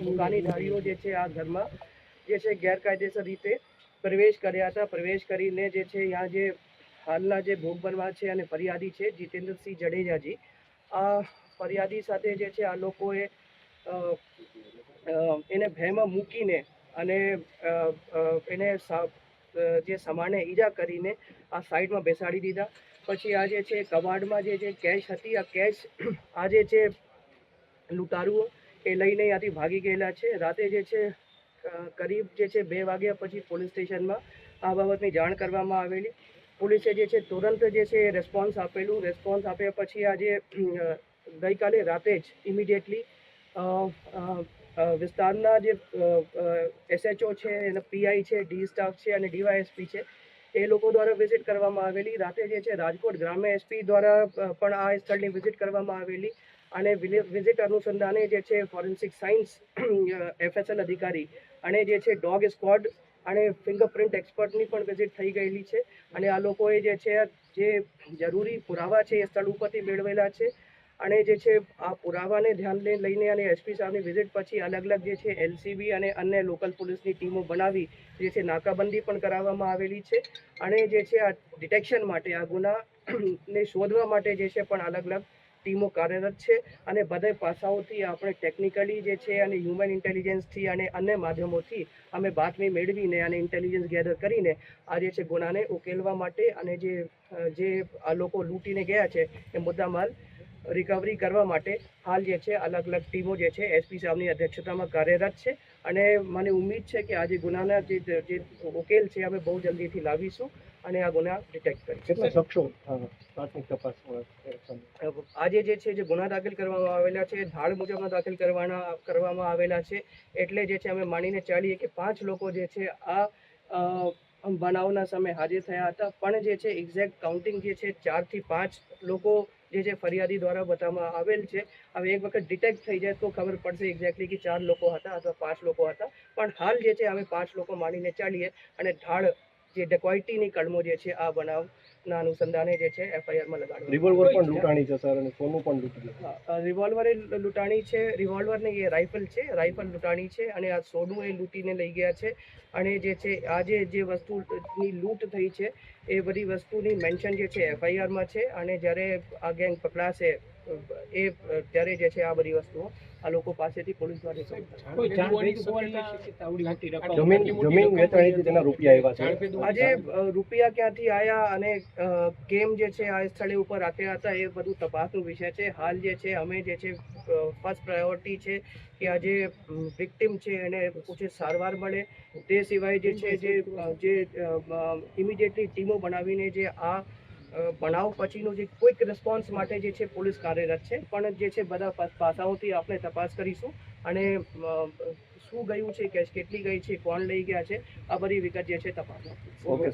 દુકાનીધારીઓ જે છે આ ઘરમાં જે છે ગેરકાયદેસર રીતે પ્રવેશ કર્યા હતા. પ્રવેશ કરીને જે છે यहाँ જે હાલના જે ભોગ બનવા છે અને ફરિયાદી છે જીતેન્દ્રસિંહ જડેજાજી, આ ફરિયાદી સાથે જે છે આ લોકોએ એને ભયમાં મૂકીને અને એને જે સામાન્ય ઈજા કરીને આ સાઈડમાં બેસાડી દીધા. પછી આ જે છે કબાડમાં જે કેશ હતી, આ કેશ આ જે છે લૂંટારુઓ એ લઈને ત્યાંથી ભાગી ગયેલા છે. રાતે જે છે કરીબ જે છે 2 વાગ્યા પછી પોલીસ સ્ટેશનમાં આ બાબતની જાણ કરવામાં આવેલી. પોલીસે જે છે તુરંત જે છે રેસ્પોન્સ આપેલું. રેસ્પોન્સ આપ્યા પછી આજે ગઈકાલે રાતે જ ઇમિડિયેટલી વિસ્તારના જે SHO છે, એના PI છે, ડી સ્ટાફ છે અને DYSP છે, એ લોકો દ્વારા વિઝિટ કરવામાં આવેલી. રાતે જે છે રાજકોટ ગ્રામ્ય SP દ્વારા પણ આ સ્થળની વિઝિટ કરવામાં આવેલી અને વિઝિટ અનુસંધાને જે છે ફોરેન્સિક સાયન્સ FSL અધિકારી અને જે છે ડોગ સ્ક્વોડ અને ફિંગરપ્રિન્ટ એક્સપર્ટની પણ વિઝિટ થઈ ગયેલી છે. અને આ લોકોએ જે છે જે જરૂરી પુરાવા છે એ સ્થળ ઉપરથી મેળવેલા છે. અને જે છે આ પુરાવાને ધ્યાને લઈને અને SP સાહેબની વિઝિટ પછી અલગ અલગ જે છે LCB અને અન્ય લોકલ પોલીસની ટીમો બનાવી જે છે નાકાબંધી પણ કરાવવામાં આવેલી છે. અને જે છે આ ડિટેક્શન માટે, આ ગુનાને શોધવા માટે જે છે પણ અલગ અલગ ટીમો કાર્યરત છે. અને બધા પાસાઓથી આપણે ટેકનિકલી જે છે અને હ્યુમન ઇન્ટેલિજન્સથી અને અન્ય માધ્યમોથી અમે બાતમી મેળવીને અને ઇન્ટેલિજન્સ ગેધર કરીને આ જે છે ગુનાને ઉકેલવા માટે અને જે આ લોકો લૂંટીને ગયા છે એ મુદ્દામાલ રિકવરી કરવા માટે હાલ જે છે અલગ અલગ ટીમો જે છે SP સાહેબની અધ્યક્ષતામાં કાર્યરત છે. અને મને ઉમ્મીદ છે કે આ જે ગુનાના જે ઉકેલ છે અમે બહુ જલ્દીથી લાવીશું અને આ ગુના ડિટેક્ટ કરીશું. કેટલા શખ્સો પ્રાથમિક તપાસ આજે જે છે જે ગુના દાખલ કરવામાં આવેલા છે ધાડ મુજબના દાખલ કરવામાં આવેલા છે. એટલે જે છે અમે માનીને ચાલીએ કે 5 લોકો જે છે આ બનાવના સમયે હાજર થયા હતા. પણ જે છે એક્ઝેક્ટ કાઉન્ટિંગ જે છે 4 થી 5 લોકો જે છે ફરિયાદી દ્વારા બતાવવામાં આવેલ છે. હવે એક વખત ડિટેક્ટ થઈ જાય તો ખબર પડશે એક્ઝેક્ટલી કે 4 લોકો હતા અથવા 5 લોકો હતા. પણ હાલ જે છે અમે 5 લોકો માનીને ચાલીએ અને ધાડ જે ડેકોઇટીની કલમો જે છે આ બનાવના અનુસંધાને જે છે FIRમાં લગાડવામાં. રિવોલ્વર પણ લૂંટાણી છે સર, અને સોનું પણ લૂંટી. રિવોલ્વર એ લૂંટાણી છે. રિવોલ્વર ને એ રાઇફલ છે, રાઇફલ લૂંટાણી છે. અને આ સોનું એ લૂંટીને લઈ ગયા છે. અને જે છે આજે જે વસ્તુની લૂંટ થઈ છે એ બધી વસ્તુની મેન્શન જે છે FIRમાં છે. અને જ્યારે આ ગેંગ પકડાશે ત્યારે જે છે આ બધી વસ્તુઓ આ લોકો પાસેથી પોલીસ દ્વારા જમીન વેચાણીથી તેના રૂપિયા આવ્યા છે. આજે રૂપિયા ક્યાંથી આવ્યા અને કેમ જે છે આ સ્થળે ઉપર રાખ્યા હતા એ બધું તપાસનો વિષય છે. હાલ જે છે અમે જે છે ફર્સ્ટ પ્રાયોરિટી છે કે આ જે વિક્ટિમ છે એને ઉચિત સારવાર મળે. તે સિવાય જે છે જે ઇમિડિયેટલી ટીમો બનાવીને જે આ બનાવ પછીનો જે ક્વિક રિસ્પોન્સ માટે જે છે પોલીસ કાર્યરત છે. પણ જે છે બધા પાસાઓથી આપણે તપાસ કરીશું અને શું ગયું છે, કેશ કેટલી ગઈ છે, કોણ લઈ ગયા છે, આ બધી વિગત જે છે તપાસ. ઓકે.